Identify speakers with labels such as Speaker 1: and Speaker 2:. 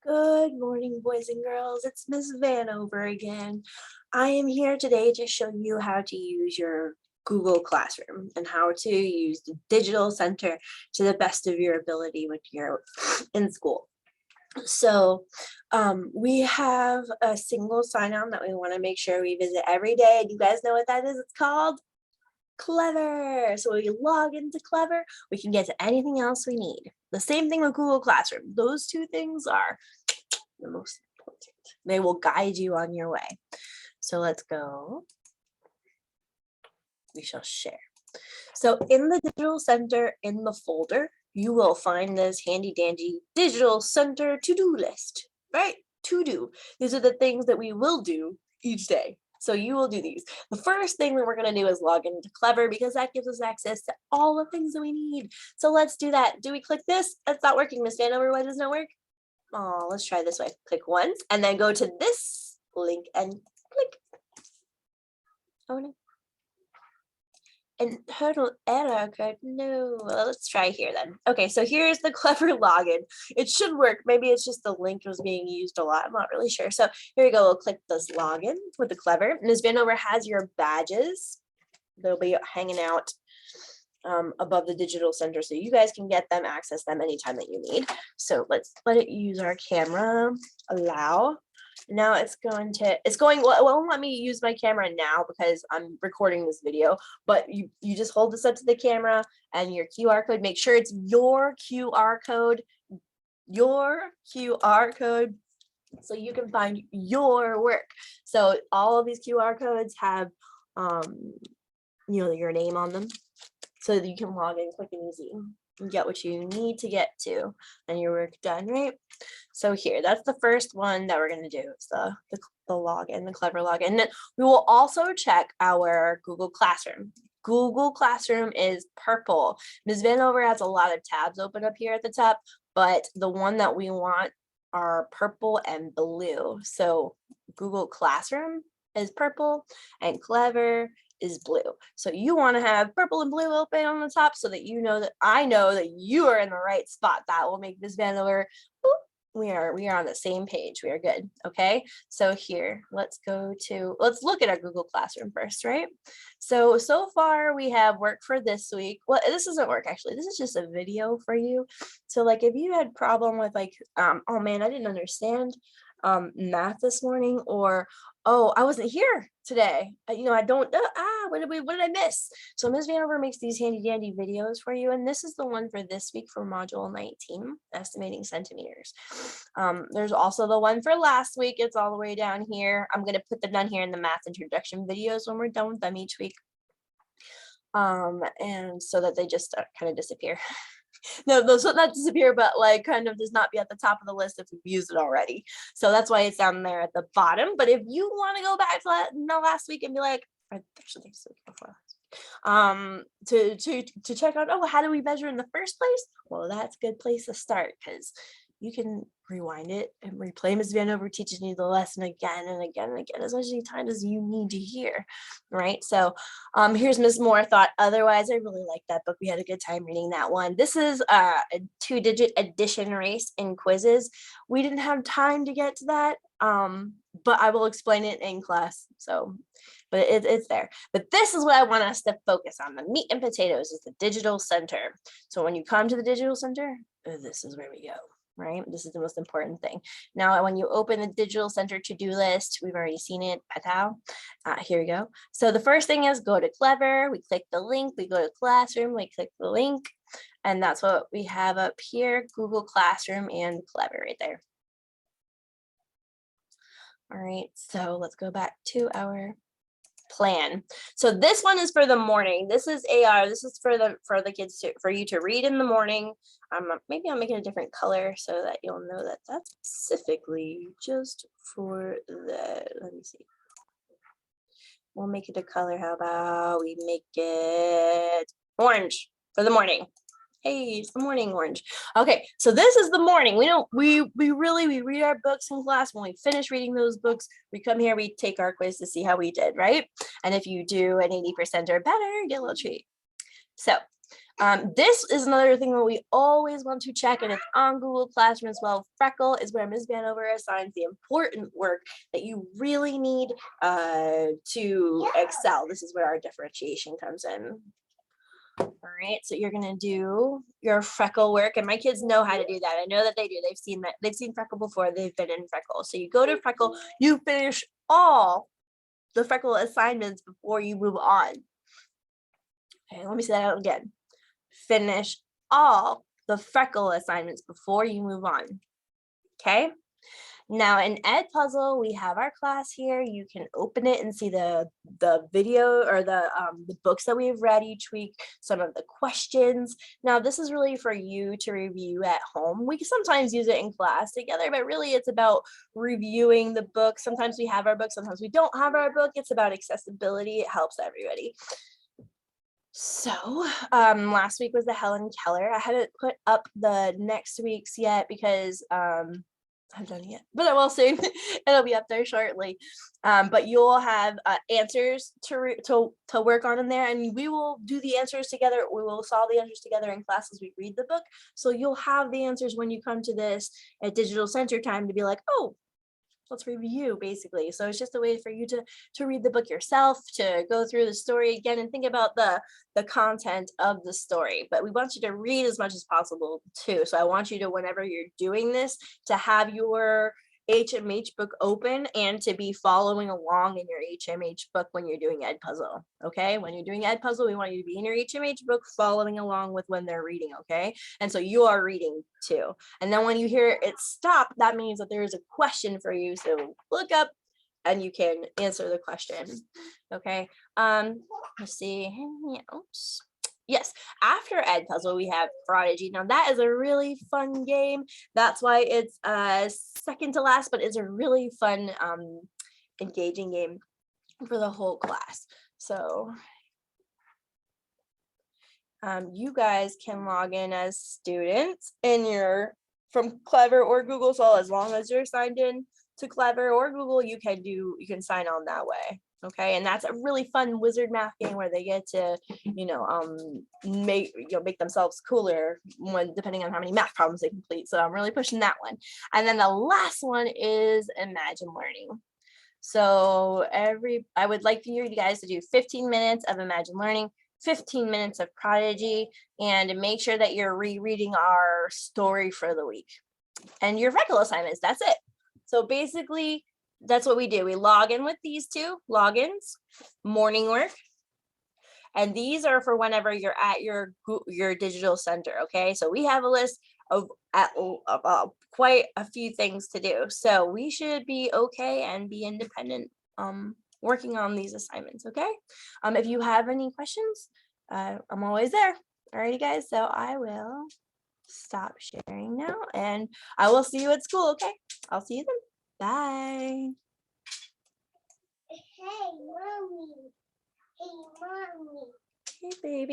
Speaker 1: Good morning, boys and girls. It's Miss Vanover again. I am here today to show you how to use your Google Classroom and how to use the digital center to the best of your ability when you're in school. So we have a single sign-on that we want to make sure we visit every day. And you guys know what that is? It's called Clever. So when we log into Clever, we can get to anything else we need. The same thing with Google Classroom. Those two things are the most important. They will guide you on your way. So let's go. We shall share. So in the digital center in the folder, you will find this handy dandy digital center to-do list, right? To do. These are the things that we will do each day. So you will do these. The first thing that we're going to do is log into Clever because that gives us access to all the things that we need. So let's do that. Do we click this? That's not working, Miss Vanover. Why does it not work? Oh, let's try this way. Click once and then go to this link and click. Oh no. And total error code. No, well, let's try here then. Okay, so here's the Clever login. It should work. Maybe it's just the link was being used a lot. I'm not really sure. So here we go. We'll click this login with the Clever. Ms. Vanover has your badges. They'll be hanging out above the digital center so you guys can get them, access them anytime that you need. So let's let it use our camera. Allow. Now it's going, well, it won't let me use my camera now because I'm recording this video, but you just hold this up to the camera and your QR code, make sure it's your QR code, so you can find your work. So all of these QR codes have, your name on them so that you can log in quick and easy and get what you need to get to and your work done, right? So here, that's the first one that we're going to do. It's the login, the Clever login. And then we will also check our Google Classroom. Google Classroom is purple. Ms. Vanover has a lot of tabs open up here at the top, but the one that we want are purple and blue. So Google Classroom is purple and Clever is blue. So you want to have purple and blue open on the top so that you know that I know that you are in the right spot. That will make Ms. Vanover, we are on the same page. We are good. Okay. So here, let's look at our Google Classroom first, right? So far we have work for this week. Well, this isn't work actually. This is just a video for you. So like if you had problem with like, oh man, I didn't understand math this morning, or oh, I wasn't here today. I don't what did I miss? So Ms. Vanover makes these handy dandy videos for you, and this is the one for this week for module 19, estimating centimeters. There's also the one for last week. It's all the way down here. I'm going to put them down here in the math introduction videos when we're done with them each week. And so that they just kind of disappear. No, those will not disappear, but like kind of does not be at the top of the list if you've used it already. So that's why it's down there at the bottom. But if you want to go back to that last week and be like, actually this week before last week, to check out, oh, how do we measure in the first place? Well, that's a good place to start because you can rewind it and replay Ms. Vanover teaching you the lesson again and again and again as much time as you need to hear, right? So here's Ms. Moore thought otherwise. I really like that book. We had a good time reading that one. This is a 2-digit addition race in quizzes. We didn't have time to get to that, but I will explain it in class. So, but it's there. But this is what I want us to focus on. The meat and potatoes is the digital center. So when you come to the digital center, this is where we go. Right? This is the most important thing. Now, when you open the digital center to-do list, we've already seen it. Here we go. So the first thing is go to Clever. We click the link. We go to Classroom. We click the link. And that's what we have up here, Google Classroom and Clever right there. All right, so let's go back to our plan. So this one is for the morning. This is AR. This is for the kids for you to read in the morning. Maybe I'll make it a different color so that you'll know that that's specifically just for the. Let me see. We'll make it a color. How about we make it orange for the morning? Hey, it's the morning orange. Okay, so this is the morning. We read our books in class. When we finish reading those books, we come here, we take our quiz to see how we did, right? And if you do an 80% or better, you get a little treat. So This is another thing that we always want to check, and it's on Google Classroom as well. Freckle is where Ms. Vanover assigns the important work that you really need to excel. This is where our differentiation comes in. All right, so you're gonna do your Freckle work, and my kids know how to do that. I know that they do. They've seen Freckle before. They've been in Freckle. So you go to Freckle, you finish all the Freckle assignments before you move on. Okay, let me say that out again. Finish all the Freckle assignments before you move on. Okay. Now in Edpuzzle, we have our class here. You can open it and see the video or the books that we've read each week, some of the questions. Now this is really for you to review at home. We can sometimes use it in class together, but really it's about reviewing the book. Sometimes we have our book, sometimes we don't have our book. It's about accessibility. It helps everybody. So last week was the Helen Keller. I haven't put up the next week's yet because I haven't done it yet, but I will soon. It'll be up there shortly. But you'll have answers to work on in there, and we will do the answers together. We will solve the answers together in class as we read the book. So you'll have the answers when you come to this at Digital Center time to be like, oh, let's review basically. So it's just a way for you to read the book yourself, to go through the story again and think about the content of the story. But we want you to read as much as possible too. So I want you to, whenever you're doing this, to have your HMH book open and to be following along in your HMH book when you're doing Edpuzzle. Okay, when you're doing Edpuzzle, we want you to be in your HMH book following along with when they're reading. Okay, and so you are reading too. And then when you hear it stop, that means that there is a question for you. So look up and you can answer the question. Okay, let's see. Anything else? Yes, after Edpuzzle, we have Prodigy. Now that is a really fun game. That's why it's second to last, but it's a really fun, engaging game for the whole class. So you guys can log in as students from Clever or Google. So as long as you're signed in to Clever or Google, you can sign on that way. Okay, and that's a really fun wizard math game where they get to, make themselves cooler depending on how many math problems they complete. So I'm really pushing that one. And then the last one is Imagine Learning. So I would like for you guys to do 15 minutes of Imagine Learning, 15 minutes of Prodigy, and make sure that you're rereading our story for the week. And your Freckle assignments, that's it. So basically, that's what we do. We log in with these two logins, morning work. And these are for whenever you're at your digital center, okay? So we have a list of quite a few things to do. So we should be okay and be independent working on these assignments, okay? If you have any questions, I'm always there. Alrighty, guys, so I will stop sharing now and I will see you at school, okay? I'll see you then. Bye. Hey, mommy. Hey, mommy. Hey, baby.